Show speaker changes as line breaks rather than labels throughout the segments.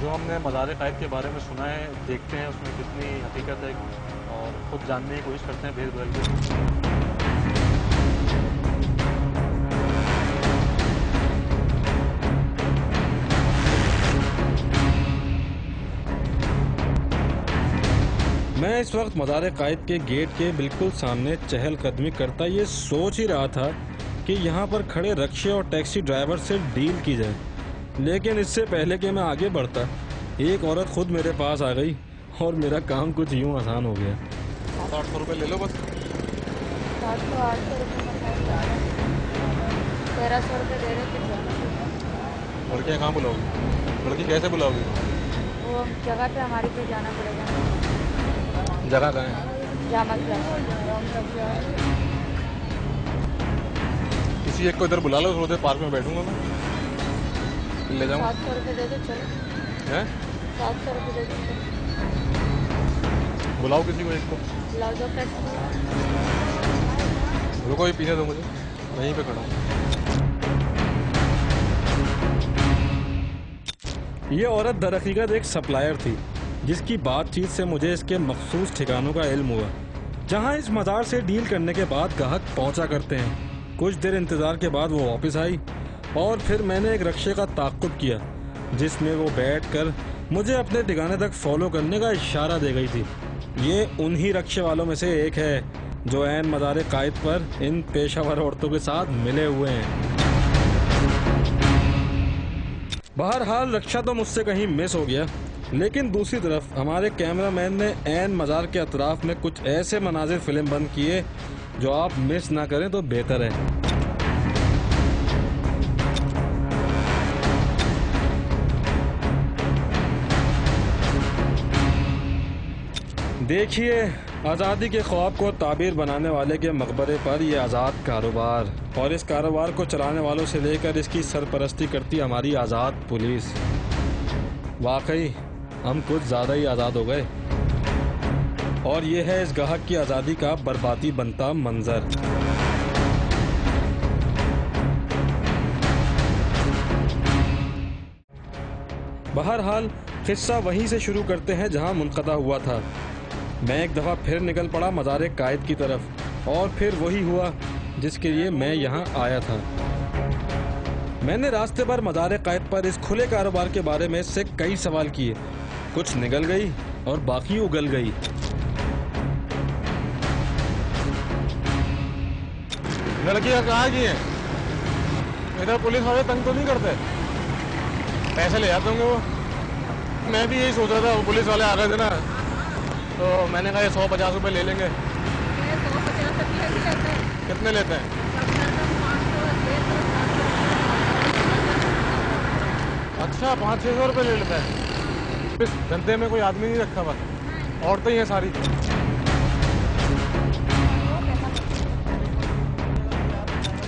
जो हमने मज़ार-ए-क़ाइद के बारे में सुना है, देखते हैं उसमें कितनी हकीकत है और खुद जानने की कोशिश करते हैं भेद बदल के।
मैं इस वक्त मज़ार-ए-क़ाइद के गेट के बिल्कुल सामने चहलकदमी करता ये सोच ही रहा था कि यहाँ पर खड़े रक्शे और टैक्सी ड्राइवर से डील की जाए, लेकिन इससे पहले कि मैं आगे बढ़ता एक औरत खुद मेरे पास आ गई और मेरा काम कुछ यूँ आसान हो गया।
800 रुपये ले लो बस।
800 रुपये 1300 रुपये दे रहे थे।
लड़कियाँ कहाँ बुलाओगी? लड़की कैसे बुलाओगी?
वो जगह पे हमारी पे जाना पड़ेगा।
जगह कहाँ है?
जामा
किसी एक को इधर बुला लो, थोड़ी देर पार्क में बैठूंगा मैं, ले जाऊँगा।
700 रुपये दे दो चलो।
हैं?
700 रुपये दे दो।
बुलाओ किसी को एक को।
बुलाओ जो पैसे।
रुको ही पीने दो मुझे, वहीं पे खड़ा हूँ।
ये औरत दरअकीकत एक सप्लायर थी, जिसकी बातचीत से मुझे इसके मखसूस ठिकानों का इल्म हुआ, जहां इस मज़ार से डील करने के बाद ग्राहक पहुंचा करते हैं। कुछ देर इंतज़ार के बाद वो वापस आई और फिर मैंने एक रक्शे का ताक़ुब किया, जिसमें वो बैठकर मुझे अपने ठिकाने तक फॉलो करने का इशारा दे गई थी। ये उन्हीं रक्शे वालों में से एक है जो ऐन मज़ार-ए-क़ाइद पर इन पेशावर औरतों के साथ मिले हुए हैं। बहरहाल रक्षा तो मुझसे कहीं मिस हो गया, लेकिन दूसरी तरफ हमारे कैमरामैन ने ऐन मज़ार के अतराफ में कुछ ऐसे मनाजिर फिल्म बंद किए जो आप मिस ना करें तो बेहतर है। देखिए, आज़ादी के ख्वाब को ताबीर बनाने वाले के मकबरे पर यह आज़ाद कारोबार, और इस कारोबार को चलाने वालों से लेकर इसकी सरपरस्ती करती हमारी आज़ाद पुलिस। वाकई हम कुछ ज़्यादा ही आज़ाद हो गए, और ये है इस गाहक की आज़ादी का बर्बादी बनता मंजर। बहरहाल किस्सा वहीं से शुरू करते हैं जहां मुनक़ता हुआ था। मैं एक दफ़ा फिर निकल पड़ा मज़ार-ए-क़ाइद की तरफ, और फिर वही हुआ जिसके लिए मैं यहाँ आया था। मैंने रास्ते पर मज़ार-ए-क़ाइद पर इस खुले कारोबार के बारे में इससे कई सवाल किए। कुछ निकल गई और बाकी उगल गई।
लड़कियाँ कहाँ की हैं? इधर पुलिस वाले तंग तो नहीं करते? पैसे ले जाते होंगे वो। मैं भी यही सोच रहा था, वो पुलिस वाले आ गए थे ना, तो मैंने कहा ये 150 रुपये ले लेंगे।
150 रुपये लेते हैं।
कितने लेते हैं? अच्छा, 500-600 रुपये ले लेते हैं। इस धंधे में कोई आदमी नहीं रखा, बस औरतें ही हैं सारी।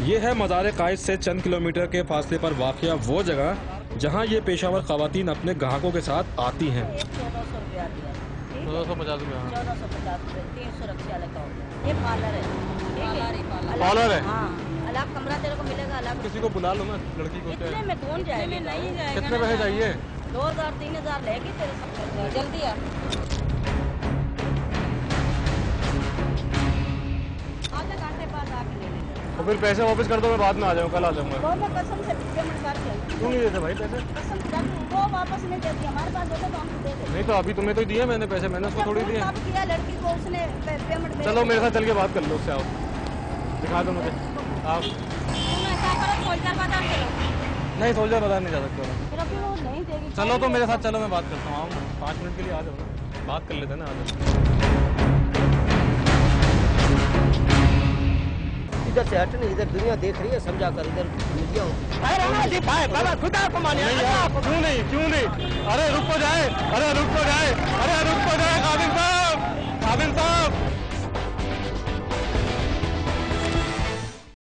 ये है मज़ार-ए-क़ाइद से चंद किलोमीटर के फासले पर वाक़या वो जगह जहां ये पेशावर ख़वातीन अपने ग्राहकों के साथ आती हैं।
1450 रुपये।
1450 रुपये।
1450 रुपये 300 रक्शे वाले का हो गया। ये पार्लर है।
पार्लर है?
हाँ, अलग कमरा तेरे को मिलेगा अलग।
किसी को बुला लो ना, लड़की को।
इतने में कौन जाएगी? नहीं जाएगा।
कितने पैसे चाहिए?
2000-3000 लेगी तेरे से। जल्दी आ। आधे घंटे बाद आके ले लेंगे।
तो फिर पैसे वापस कर दो, मैं बाद में आ जाऊँ, कल आ जाऊँगा।
वो मैं कसम से पेमेंट करके आई।
क्यों नहीं देते भाई पैसे?
कसम से वो वापस नहीं देती, हमारे पास होते तो हम दे देते।
नहीं तो अभी तुम्हें तो दिए मैंने पैसे, मैंने उसको थोड़ी दिए।
कब किया लड़की को उसने पेमेंट?
चलो मेरे साथ चल के बात कर लो उससे, आओ दिखा दो मुझे। आप नहीं, सोल्जर बाजार नहीं जा सकते।
फिर वो नहीं देगी।
चलो तो मेरे साथ चलो, मैं बात करता हूँ। आओ 5 मिनट के लिए आ जाओ ना, बात कर लेते हैं ना, आ जाओ।
इधर से हट नहीं, इधर दुनिया देख रही है, समझा कर इधर मीडिया हो।
क्यों नहीं? अरे रुक तो जाए, अरे रुक तो जाए, अरे रुक तो जाए। कादिर साहब, कादिर साहब।